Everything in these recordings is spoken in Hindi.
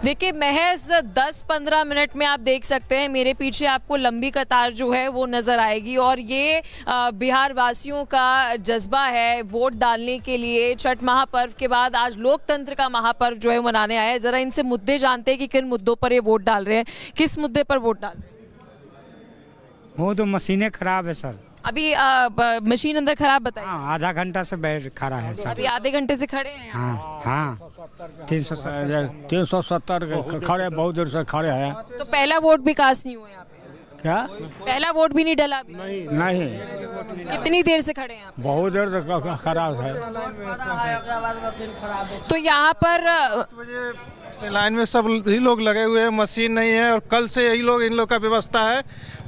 देखिए महज 10-15 मिनट में आप देख सकते हैं मेरे पीछे आपको लंबी कतार जो है वो नज़र आएगी और ये बिहार वासियों का जज्बा है वोट डालने के लिए। छठ महापर्व के बाद आज लोकतंत्र का महापर्व जो है मनाने आए हैं। ज़रा इनसे मुद्दे जानते हैं कि किन मुद्दों पर ये वोट डाल रहे हैं, किस मुद्दे पर वोट डाल रहे हैं। वो तो मशीनें खराब है सर। अभी मशीन अंदर खराब बताइए। हाँ, आधा घंटा से बैठ खड़ा है सर। अभी आधे घंटे से खड़े हैं। हाँ हाँ 370 खड़े, बहुत देर से खड़े हैं। तो पहला वोट भी कास्ट नहीं हुआ यहाँ पे? क्या? पहला वोट भी नहीं डला अभी? नहीं, कितनी देर से खड़े हैं आप? बहुत देर से खराब है। तो यहाँ पर से लाइन में सब ही लोग लगे हुए हैं, मशीन नहीं है और कल से यही लोग इन लोग का व्यवस्था है।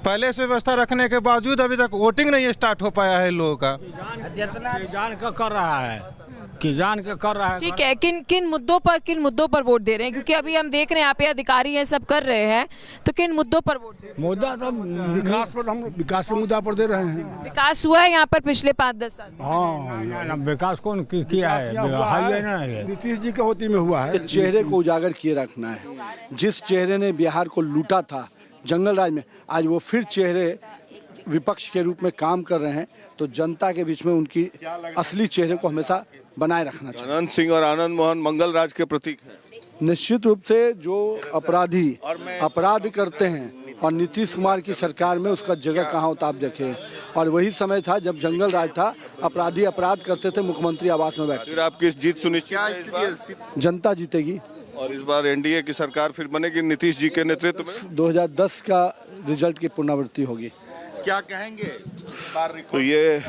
पहले से व्यवस्था रखने के बावजूद अभी तक वोटिंग नहीं स्टार्ट हो पाया है इन लोगों का। जितना जान के कर रहा है कि जान के कर रहा है। ठीक है, किन मुद्दों पर वोट दे रहे हैं? क्योंकि अभी हम देख रहे हैं यहाँ पे अधिकारी हैं, सब कर रहे हैं, तो किन मुद्दों पर वोट दे रहे हैं? मुद्दा तो विकास पर, हम विकास के मुद्दा पर दे रहे हैं। विकास हुआ है यहाँ पर पिछले 5-10 साल? हाँ, विकास कौन किया है? हाईवे ना है, नीतीश जी के होती में हुआ है। चेहरे को उजागर किए रखना है। जिस चेहरे ने बिहार को लूटा था जंगल राज में, आज वो फिर चेहरे विपक्ष के रूप में काम कर रहे हैं, तो जनता के बीच में उनकी असली चेहरे को हमेशा बनाए रखना चाहिए। अनंत सिंह और आनंद मोहन मंगल राज के प्रतीक हैं। निश्चित रूप से जो अपराधी अपराध करते हैं और नीतीश कुमार की सरकार में उसका जगह कहाँ होता आप देखें। और वही समय था जब जंगल राज था, अपराधी अपराध करते थे, मुख्यमंत्री आवास में बैठे। फिर आपकी जीत सुनिश्चित है? जनता जीतेगी और इस बार एनडीए की सरकार फिर बनेगी नीतीश जी के नेतृत्व में। 2010 का रिजल्ट की पुनरावृत्ति होगी। क्या कहेंगे? तो ये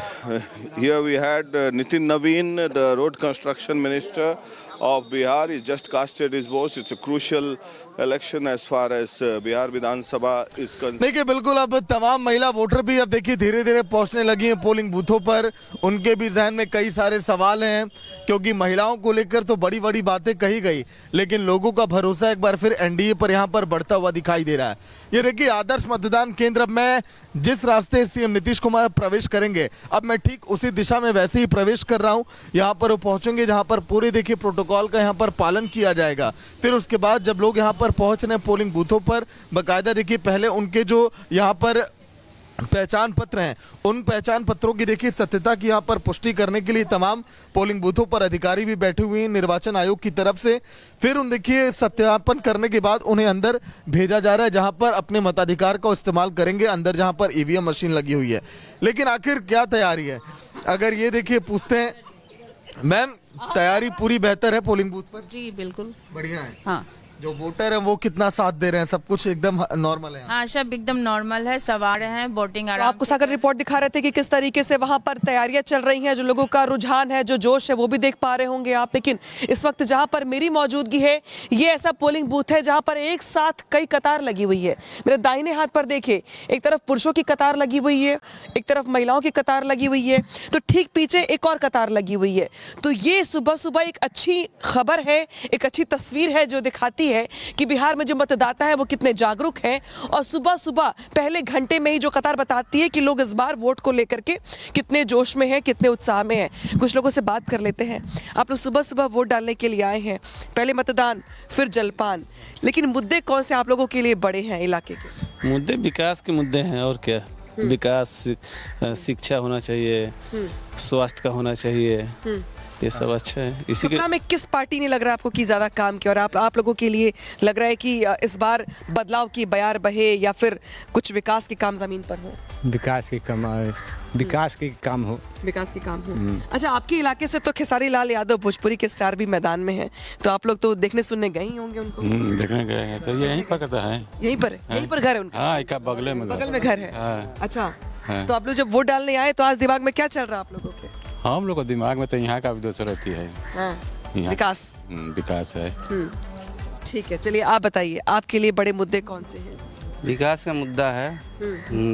here we had Nitin Naveen, the road construction minister of Bihar, is just casted his vote. It's a crucial election as far as Bihar Vidhan Sabha is concerned. देखिए बिल्कुल अब तमाम महिला वोटर भी अब देखिए धीरे धीरे पहुंचने लगी हैं पोलिंग बूथों पर। उनके भी जहन में कई सारे सवाल हैं, क्योंकि महिलाओं को लेकर तो बड़ी बड़ी बातें कही गई, लेकिन लोगों का भरोसा एक बार फिर एनडीए पर यहाँ पर बढ़ता हुआ दिखाई दे रहा है। ये देखिए आदर्श मतदान केंद्र, अब मैं जिस रास्ते सीएम नीतीश कुमार प्रवेश करेंगे, अब मैं ठीक उसी दिशा में वैसे ही प्रवेश कर रहा हूँ। यहाँ पर वो पहुंचेंगे जहाँ पर पूरे देखिए प्रोटोकॉल का यहाँ पर पालन किया जाएगा। फिर उसके बाद जब लोग यहाँ पर पहुंच रहे हैं पोलिंग बूथों पर, बाकायदा देखिए पहले उनके जो यहाँ पर पहचान पत्र हैं, उन पहचान पत्रों की देखिए सत्यता की यहाँ पर पुष्टि करने के लिए तमाम पोलिंग बूथों पर अधिकारी भी बैठे हुए हैं निर्वाचन आयोग की तरफ से। फिर उन देखिए सत्यापन करने के बाद उन्हें अंदर भेजा जा रहा है, जहां पर अपने मताधिकार का इस्तेमाल करेंगे, अंदर जहां पर ईवीएम मशीन लगी हुई है। लेकिन आखिर क्या तैयारी है? अगर ये देखिए पूछते हैं, मैम तैयारी पूरी बेहतर है पोलिंग बूथ पर? जी बिल्कुल बढ़िया है। हाँ, जो वोटर है वो कितना साथ दे रहे हैं? सब कुछ एकदम नॉर्मल है? हाँ सब एकदम नॉर्मल है, सब आ रहे हैं वोटिंग तो आराम आपको सागर रिपोर्ट दिखा रहे थे कि किस तरीके से वहां पर तैयारियां चल रही हैं, जो लोगों का रुझान है, जो जोश है, वो भी देख पा रहे होंगे आप। लेकिन इस वक्त जहां पर मेरी मौजूदगी है, ये ऐसा पोलिंग बूथ है जहां पर एक साथ कई कतार लगी हुई है। मेरे दाहिने हाथ पर देखिए, एक तरफ पुरुषों की कतार लगी हुई है, एक तरफ महिलाओं की कतार लगी हुई है, तो ठीक पीछे एक और कतार लगी हुई है। तो ये सुबह सुबह एक अच्छी खबर है, एक अच्छी तस्वीर है जो दिखाती है कि बिहार में जो मतदाता है वो कितने जागरूक हैं। और सुबह सुबह पहले घंटे में ही जो कतार बताती है कि लोग इस बार वोट को लेकर के कितने जोश में हैं, कितने उत्साह में हैं। कुछ लोगों से बात कर लेते हैं। आप लोग सुबह सुबह वोट डालने के लिए आए हैं, पहले मतदान फिर जलपान, लेकिन मुद्दे कौन से आप लोगों के लिए बड़े हैं इलाके के? मुद्दे विकास के मुद्दे हैं, और क्या। विकास, शिक्षा होना चाहिए, स्वास्थ्य का होना चाहिए, ये सब अच्छा है। इसी के में किस पार्टी ने लग रहा है आपको कि ज्यादा काम किया, और आप लोगों के लिए लग रहा है कि इस बार बदलाव की बयार बहे या फिर कुछ विकास के काम जमीन पर हो? विकास के काम हो। विकास के काम हो। अच्छा, आपके इलाके से तो खेसारी लाल यादव भोजपुरी के स्टार भी मैदान में हैं, तो आप लोग तो देखने सुनने गए ही होंगे उनको? देखने गए हैं, तो ये यहीं पर करता है। यहीं पर घर है उनका? हाँ, एक बगल में घर है। अच्छा, तो आप लोग जब वोट डालने आए तो आज दिमाग में क्या चल रहा है आप लोगों के? हम लोग को दिमाग में तो यहाँ का भी दोस्त रहती है। विकास है। ठीक है, चलिए आप बताइए, आपके लिए बड़े मुद्दे कौन से हैं? विकास का मुद्दा है,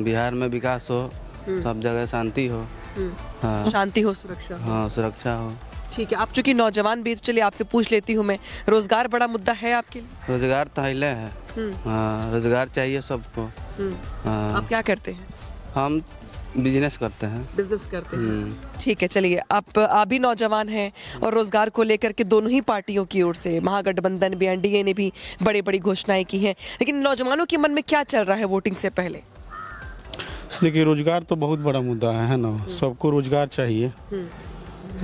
बिहार में विकास हो, सब जगह शांति हो। हाँ, शांति हो, सुरक्षा हो। हाँ, सुरक्षा हो। ठीक है, आप चूंकि नौजवान भी, चलिए आपसे पूछ लेती हूँ मैं, रोजगार बड़ा मुद्दा है आपके लिए? रोजगार तो हिले है। हाँ, रोजगार चाहिए सबको। आप क्या करते हैं? हम बिजनेस करते हैं। बिजनेस करते हैं, ठीक है। चलिए, आप भी नौजवान हैं और रोजगार को लेकर के दोनों ही पार्टियों की ओर से महागठबंधन भी, एनडीए ने भी बड़ी बड़ी घोषणाएं की हैं, लेकिन नौजवानों के मन में क्या चल रहा है वोटिंग से पहले? देखिए, रोजगार तो बहुत बड़ा मुद्दा है ना, सबको रोजगार चाहिए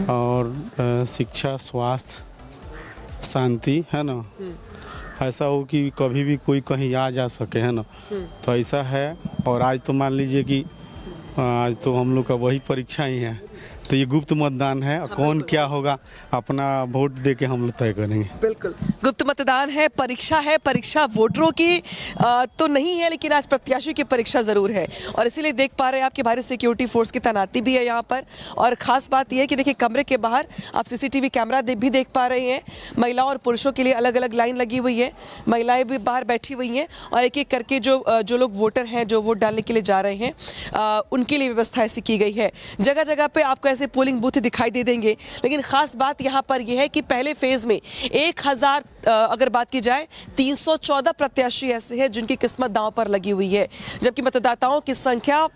और शिक्षा, स्वास्थ्य, शांति, है ना। ऐसा हो कि कभी भी कोई कहीं आ जा सके, है ना, तो ऐसा है। और आज तो मान लीजिए कि आज तो हम लोग का वही परीक्षा ही है, तो ये गुप्त मतदान है, कौन क्या होगा अपना वोट दे के हम लोग तय करेंगे। बिल्कुल, गुप्त मतदान है, परीक्षा वोटरों की तो नहीं है, लेकिन आज प्रत्याशियों की परीक्षा जरूर है। और इसीलिए देख पा रहे हैं आपकी भारी सिक्योरिटी फोर्स की तैनाती भी है यहाँ पर। और खास बात यह है कि देखिए, कमरे के बाहर आप सीसीटीवी कैमरा भी देख पा रहे हैं। महिलाओं और पुरुषों के लिए अलग अलग लाइन लगी हुई है, महिलाएं भी बाहर बैठी हुई हैं और एक एक करके जो लोग वोटर हैं, जो वोट डालने के लिए जा रहे हैं, उनके लिए व्यवस्था ऐसी की गई है। जगह जगह पे आपको ऐसे पोलिंग बूथ दिखाई दे देंगे, लेकिन खास बात यहाँ पर यह है कि पहले फेज में 1000 अगर बात की जाए 314 प्रत्याशी ऐसे हैं जिनकी किस्मत दांव पर लगी हुई है, जबकि मतदाताओं की संख्या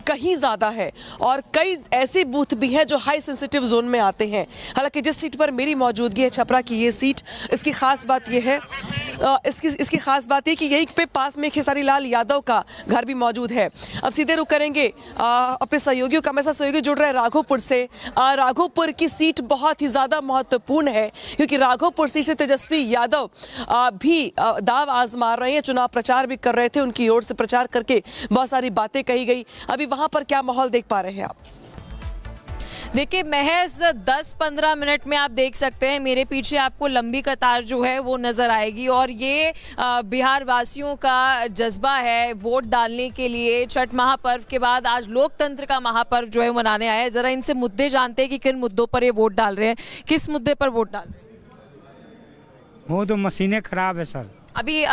कहीं ज़्यादा है और कई ऐसे बूथ भी हैं जो हाई सेंसिटिव जोन में आते हैं। हालांकि जिस सीट पर मेरी मौजूदगी है, छपरा की ये सीट, इसकी खास बात यह है इसकी खास बात यह कि यहीं पे पास में खेसारी लाल यादव का घर भी मौजूद है। अब सीधे रुख करेंगे अपने सहयोगियों का। मेरे साथ सहयोगी जुड़ रहे हैं राघोपुर से। राघोपुर की सीट बहुत ही ज़्यादा महत्वपूर्ण है क्योंकि राघोपुर सीट से तेजस्वी यादव भी दाव आजमा रहे हैं, चुनाव प्रचार भी कर रहे थे, उनकी ओर से प्रचार करके बहुत सारी बातें कही गई। अभी वहां पर क्या माहौल देख पा रहे हैं आप? देखिए, महज 10-15 मिनट में आप देख सकते हैं मेरे पीछे आपको लंबी कतार जो है वो नज़र आएगी और ये बिहार वासियों का जज्बा है वोट डालने के लिए। छठ महापर्व के बाद आज लोकतंत्र का महापर्व जो है मनाने आया है। ज़रा इनसे मुद्दे जानते हैं कि किन मुद्दों पर ये वोट डाल रहे हैं, किस मुद्दे पर वोट डाल रहे हैं। वो तो मशीनें खराब है सर। अभी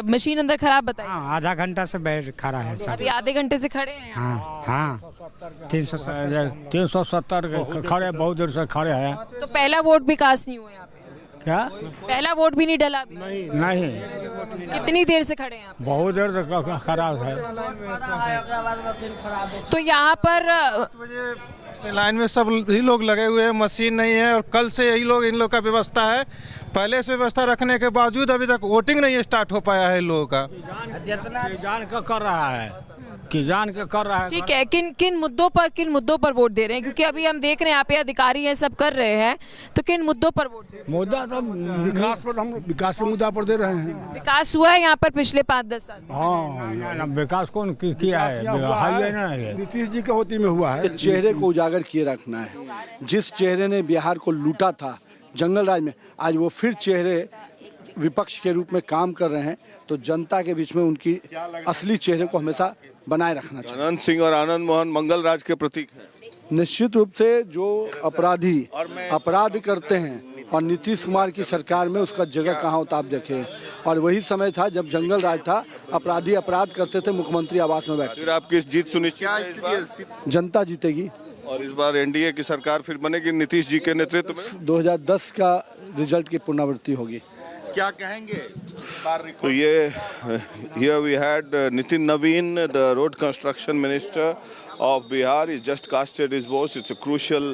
मशीन अंदर खराब बताइए। हाँ, आधा घंटा से बैठ खड़ा है सर। अभी आधे घंटे से खड़े हैं। हाँ 370 खड़े, बहुत देर से खड़े हैं। तो पहला वोट भी कास्ट नहीं हुआ यहाँ पे? क्या? पहला वोट भी नहीं डला अभी? नहीं। कितनी देर से खड़े हैं आप? बहुत देर से खराब है। तो यहाँ पर से लाइन में सब ही लोग लगे हुए हैं, मशीन नहीं है और कल से यही लोग इन लोग का व्यवस्था है। पहले से व्यवस्था रखने के बावजूद अभी तक वोटिंग नहीं स्टार्ट हो पाया है इन लोगों का। जितना जान के कर रहा है कि जान के कर रहा है। ठीक है, किन मुद्दों पर वोट दे रहे हैं? क्योंकि अभी हम देख रहे हैं यहाँ पे अधिकारी हैं, सब कर रहे हैं, तो किन मुद्दों पर वोट दे रहे हैं? मुद्दा सब विकास पर, हम विकास के मुद्दा पर दे रहे हैं। विकास हुआ है यहाँ पर पिछले 5-10 साल? हाँ, विकास कौन किया है? हाईवे ना है, नीतीश जी के होती में हुआ है। चेहरे को उजागर किए रखना है। जिस चेहरे ने बिहार को लूटा था जंगल राज में, आज वो फिर चेहरे विपक्ष के रूप में काम कर रहे हैं, तो जनता के बीच में उनकी असली चेहरे को हमेशा बनाए रखना चाहिए। अनंत सिंह और आनंद मोहन मंगल राज के प्रतीक हैं। निश्चित रूप से जो अपराधी अपराध करते हैं और नीतीश कुमार की सरकार में उसका जगह कहाँ होता आप देखें। और वही समय था जब जंगल राज था, अपराधी अपराध करते थे, मुख्यमंत्री आवास में बैठे। फिर आपकी जीत सुनिश्चित है? जनता जीतेगी और इस बार एनडीए की सरकार फिर बनेगी नीतीश जी के नेतृत्व में। 2010 का रिजल्ट की पुनरावृत्ति होगी। क्या कहेंगे? तो ये here we had Nitin Naveen, the road construction minister of Bihar, he just casted his vote. It's a crucial